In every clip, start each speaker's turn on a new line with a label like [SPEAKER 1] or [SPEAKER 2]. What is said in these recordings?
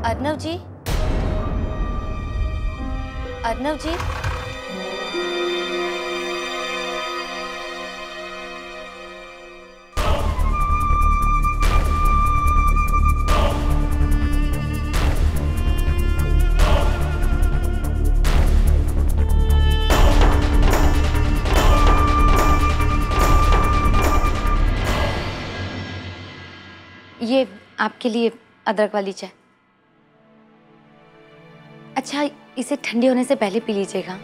[SPEAKER 1] अर्नव जी, अर्नव जी, ये आपके लिए अदरक वाली चाय। अच्छा, इसे ठंडी होने से पहले पी लीजिएगा।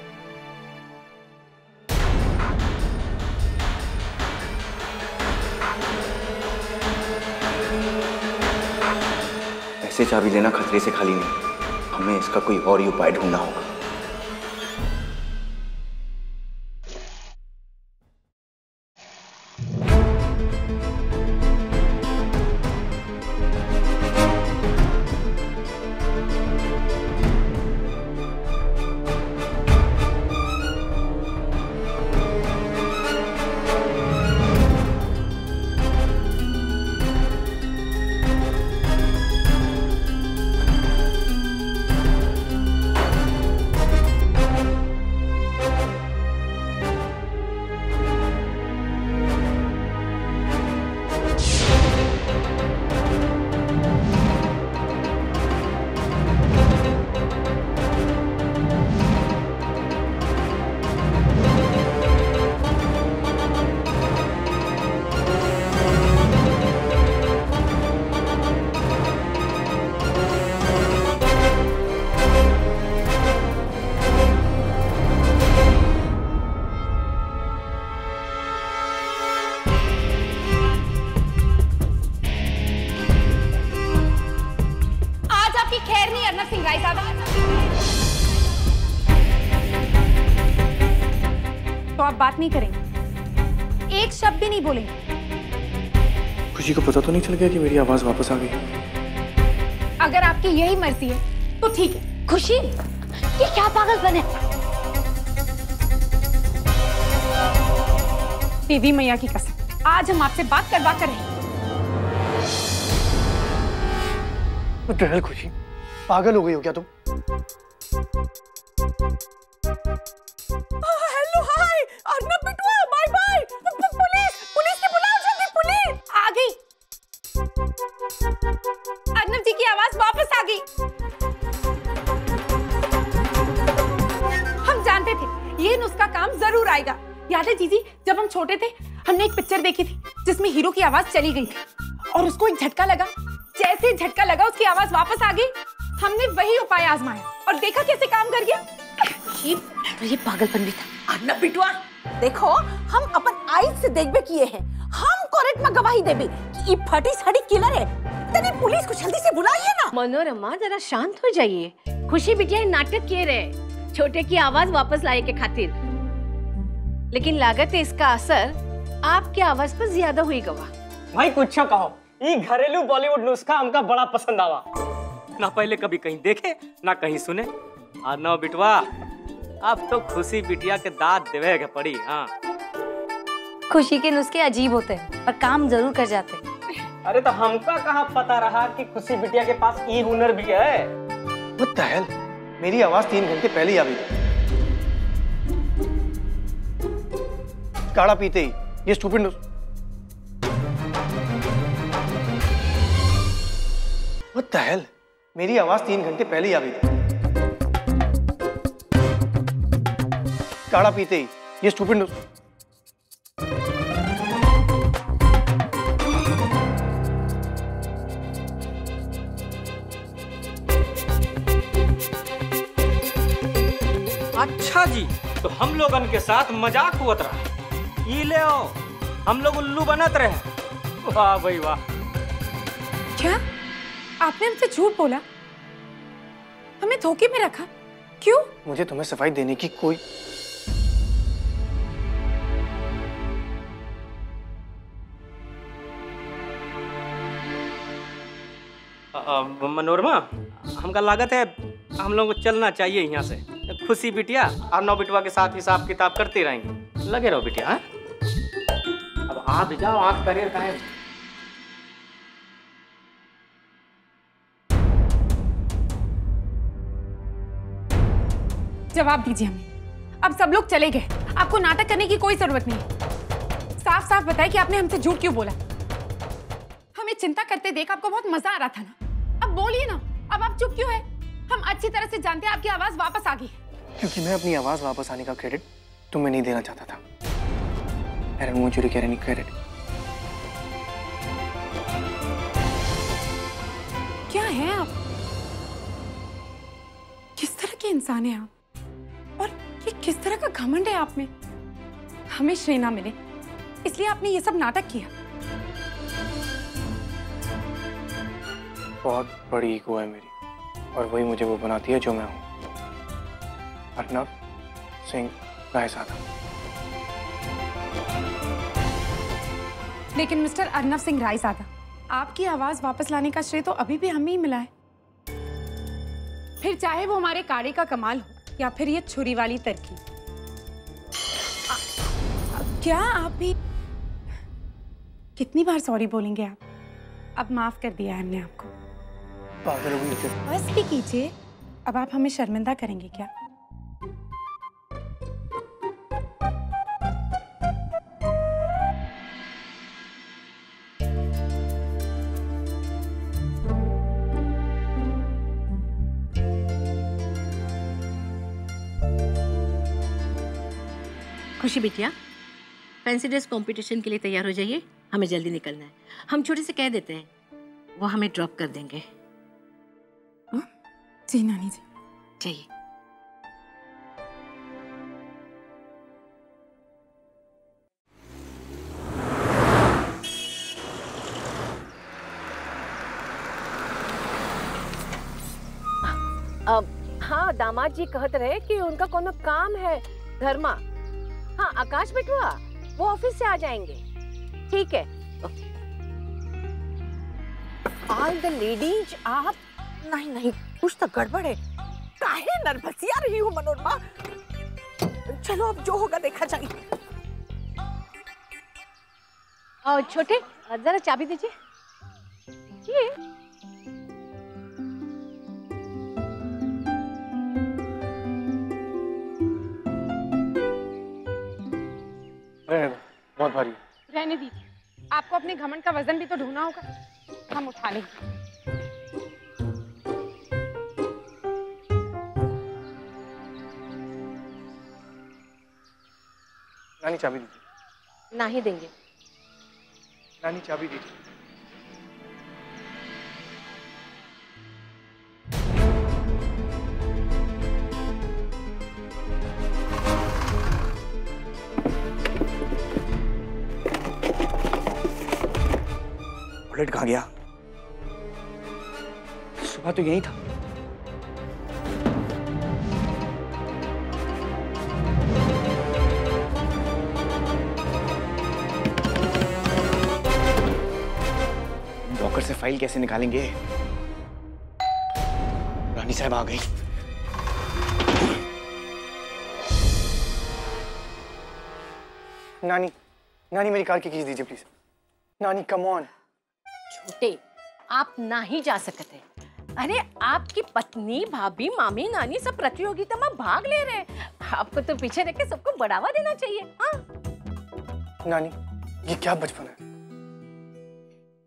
[SPEAKER 2] ऐसे चाबी लेना खतरे से खाली नहीं, हमें इसका कोई और ही उपाय ढूंढना होगा।
[SPEAKER 3] तो आप बात नहीं करेंगे, एक शब्द भी नहीं बोलेंगे।
[SPEAKER 2] खुशी को पता तो नहीं चल गया कि मेरी आवाज वापस आ गई?
[SPEAKER 3] अगर आपकी यही मर्जी है तो ठीक है।
[SPEAKER 1] खुशी, ये क्या पागलपन है?
[SPEAKER 3] देवी मैया की कसम, आज हम आपसे बात करवा कर रहे हैं।
[SPEAKER 4] टहल खुशी, पागल हो गई हो क्या तुम?
[SPEAKER 3] हेलो, हाय अर्नव बिटवा, बाय बाय। पुलिस के बुलाओ जल्दी, पुलिस आ गई। अर्नव जी की आवाज वापस आ गई। हम जानते थे ये नुस्खा काम जरूर आएगा। याद है जीजी, जब हम छोटे थे हमने एक पिक्चर देखी थी जिसमें हीरो की आवाज चली गई थी और उसको एक झटका लगा। जैसे झटका लगा उसकी आवाज वापस आ गई। हमने वही उपाय आजमाया और देखा कैसे काम कर गया।
[SPEAKER 1] ये पागलपन भी था।
[SPEAKER 5] अर्नव बिटवा, देखो हम अपन आइज से देखबे किए हैं। हम कोर्ट में गवाही देबे कि ये फटी साड़ी किलर है। तनी पुलिस को जल्दी से बुलाइए ना।
[SPEAKER 6] मनोरमा, जरा शांत हो जाइए। खुशी बिटिया नाटक किए रहे छोटे की आवाज वापस लाए के खातिर, लेकिन लागत है इसका असर आपकी आवाज पर ज्यादा हुई गवा।
[SPEAKER 7] भाई कुछ कहो, ये घरेलू बॉलीवुड नुस्खा हमका बड़ा पसंद आवा। ना पहले कभी कहीं देखे ना कहीं सुने। अर्नव बिटवा, अब तो खुशी बिटिया के दाद देवे के पड़ी। हाँ,
[SPEAKER 1] खुशी के नुस्खे अजीब होते हैं पर काम जरूर कर जाते हैं।
[SPEAKER 7] अरे तो हमका कहाँ पता रहा कि खुशी बिटिया के पास ये हुनर भी है।
[SPEAKER 4] What the hell? मेरी आवाज 3 घंटे पहले ही आ गई थी। काढ़ा पीते ही ये स्टूपिड What the hell? मेरी आवाज 3 घंटे पहले ही आ गई थी। काढ़ा पीते ही ये स्टूपिड
[SPEAKER 7] अच्छा जी, तो हम लोगन के साथ मजाक हुआ रहा। ये ले आओ, हम लोग उल्लू बनत रहे। वाह भाई वाह।
[SPEAKER 3] क्या आपने हमसे झूठ बोला? हमें धोखे में रखा? क्यों?
[SPEAKER 4] मुझे तुम्हें सफाई देने की कोई
[SPEAKER 7] मनोरमा, हमका लागत है हम लोग को चलना चाहिए यहाँ से। खुशी बिटिया अर्नव बिटवा के साथ हिसाब किताब करते रहेंगे। लगे रहो बिटिया। हाँ, अब आप जाओ, आँख करियर करें।
[SPEAKER 3] जवाब दीजिए हमें। अब सब लोग चले गए, आपको नाटक करने की कोई जरूरत नहीं। साफ साफ बताइए कि आपने हमसे झूठ क्यों बोला। हमें चिंता करते देख आपको बहुत मजा आ रहा था ना, अब बोलिए ना, अब आप चुप क्यों है? हम अच्छी तरह से जानते हैं आपकी आवाज वापस आ गई।
[SPEAKER 4] क्योंकि मैं अपनी आवाज वापस आने का क्रेडिट तुम्हें नहीं देना चाहता था। I don't want you to get any credit.
[SPEAKER 3] क्या है आप? किस तरह के इंसान हैं आप? और ये किस तरह का घमंड है आप में? हमें श्रेय ना मिले इसलिए आपने ये सब नाटक किया।
[SPEAKER 4] बहुत बड़ी ईगो है मेरी और वही मुझे वो बनाती है जो मैं हूँ। अर्नव सिंह रायज़ादा।
[SPEAKER 3] लेकिन मिस्टर अर्नव सिंह रायज़ादा, आपकी आवाज वापस लाने का श्रेय तो अभी भी हमें ही मिला है। फिर चाहे वो हमारे काड़े का कमाल हो या फिर ये छुरी वाली तरकीब। क्या आप भी कितनी बार सॉरी बोलेंगे आप? अब माफ कर दिया है हमने आपको।
[SPEAKER 4] पागल हुई क्या?
[SPEAKER 3] बस भी कीजिए, अब आप हमें शर्मिंदा करेंगे क्या?
[SPEAKER 6] खुशी बिटिया, फैंसी ड्रेस कंपटीशन के लिए तैयार हो जाइए, हमें जल्दी निकलना है। हम छोटे से कह देते हैं, वो हमें ड्रॉप कर देंगे।
[SPEAKER 3] जी नानी जी।
[SPEAKER 6] चाहिए।
[SPEAKER 5] हाँ, दामाद जी कहते रहे कि उनका कोनो काम है घर में। हाँ, आकाश बिटवा वो ऑफिस से आ जाएंगे। ठीक है। ऑल द लेडीज आप नहीं नहीं, कुछ तो गड़बड़ है। काहे नर्वसिया रही हो मनोरमा? चलो अब जो होगा देखा जाएगा।
[SPEAKER 6] और छोटे, जरा चाबी दीजिए। ये
[SPEAKER 4] बहुत भारी।
[SPEAKER 3] रहने दीजिए, आपको अपने घमंड का वजन भी तो ढूंढना होगा, हम उठा लेंगे।
[SPEAKER 4] नानी चाबी दीजिए।
[SPEAKER 5] नहीं देंगे।
[SPEAKER 4] नानी चाबी दीजिए। बुलेट कहाँ गया? सुबह तो यही था।
[SPEAKER 2] लॉकर से फाइल कैसे निकालेंगे? रानी साहब आ गई।
[SPEAKER 4] नानी, नानी मेरी कार की कीज दीजिए प्लीज। नानी कम ऑन।
[SPEAKER 5] छोटे, आप ना ही जा सकते। अरे आपकी पत्नी, भाभी, मामी, नानी सब प्रतियोगिता में भाग ले रहे हैं। आपको तो पीछे रख के सबको बढ़ावा देना चाहिए। हाँ
[SPEAKER 4] नानी, ये क्या बचपन है?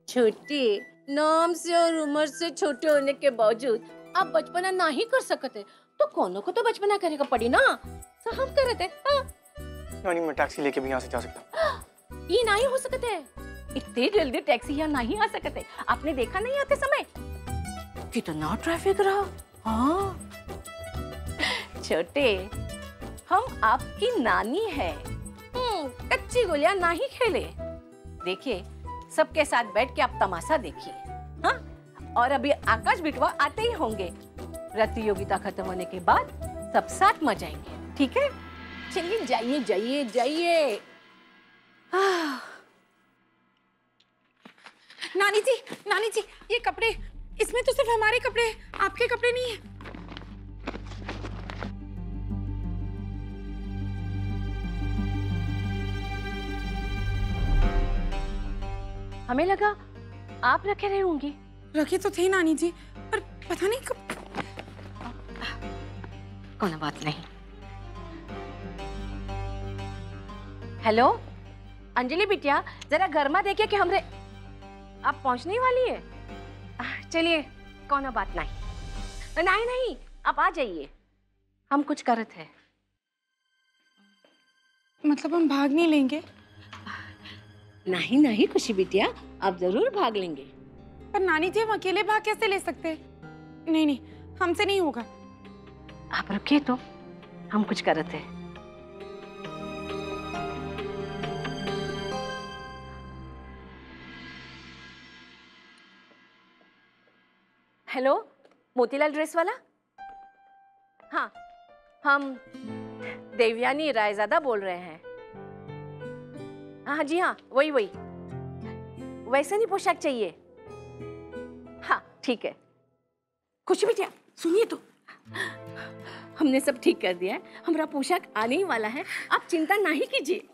[SPEAKER 5] छोटे, नाम से और उम्र से छोटे होने के बावजूद आप बचपना नहीं कर सकते तो कोनो को तो बचपना करेगा पड़ी ना। तो हम कर रहे थे। हाँ।
[SPEAKER 4] नानी मैं टैक्सी लेके भी यहाँ से जा सकता हूँ।
[SPEAKER 5] ये नहीं हो सकते, इतने जल्दी टैक्सी यहाँ नहीं आ सकते। आपने देखा नहीं आते समय कितना ट्रैफिक रहा। हाँ छोटे, हम आपकी नानी है। कच्ची गोलियां नहीं खेले। देखिए, सबके साथ बैठ के आप तमाशा देखिए। हाँ, और अभी आकाश बिटवा आते ही होंगे। प्रतियोगिता खत्म होने के बाद सब साथ मजाएंगे। ठीक है, चलिए जाइए जाइए जाइए।
[SPEAKER 3] नानी जी, ये कपड़े, इसमें तो सिर्फ हमारे कपड़े हैं, आपके कपड़े नहीं है।
[SPEAKER 5] हमें लगा आप रखे रहे होंगी।
[SPEAKER 3] रखे तो थे नानी जी, पर पता नहीं कब।
[SPEAKER 6] कोई बात नहीं। हेलो अंजलि बिटिया, जरा घर में देखिए कि हमरे आप पहुंचने वाली है। चलिए कौन बात नहीं नहीं नहीं, आप आ जाइए, हम कुछ करत है।
[SPEAKER 3] मतलब हम भाग नहीं लेंगे?
[SPEAKER 6] नहीं नहीं खुशी बिटिया, आप जरूर भाग लेंगे।
[SPEAKER 3] पर नानी जी, हम अकेले भाग कैसे ले सकते हैं? नहीं नहीं, हमसे नहीं होगा।
[SPEAKER 6] आप रुकिए तो, हम कुछ करत है। हेलो मोतीलाल ड्रेस वाला? हाँ, हम देवयानी रायजादा बोल रहे हैं। हाँ जी हाँ, वही वही, वैसे नहीं पोशाक चाहिए। हाँ ठीक है। खुशी बिटिया सुनिए तो, हमने सब ठीक कर दिया है, हमारा पोशाक आने ही वाला है, आप चिंता नहीं कीजिए।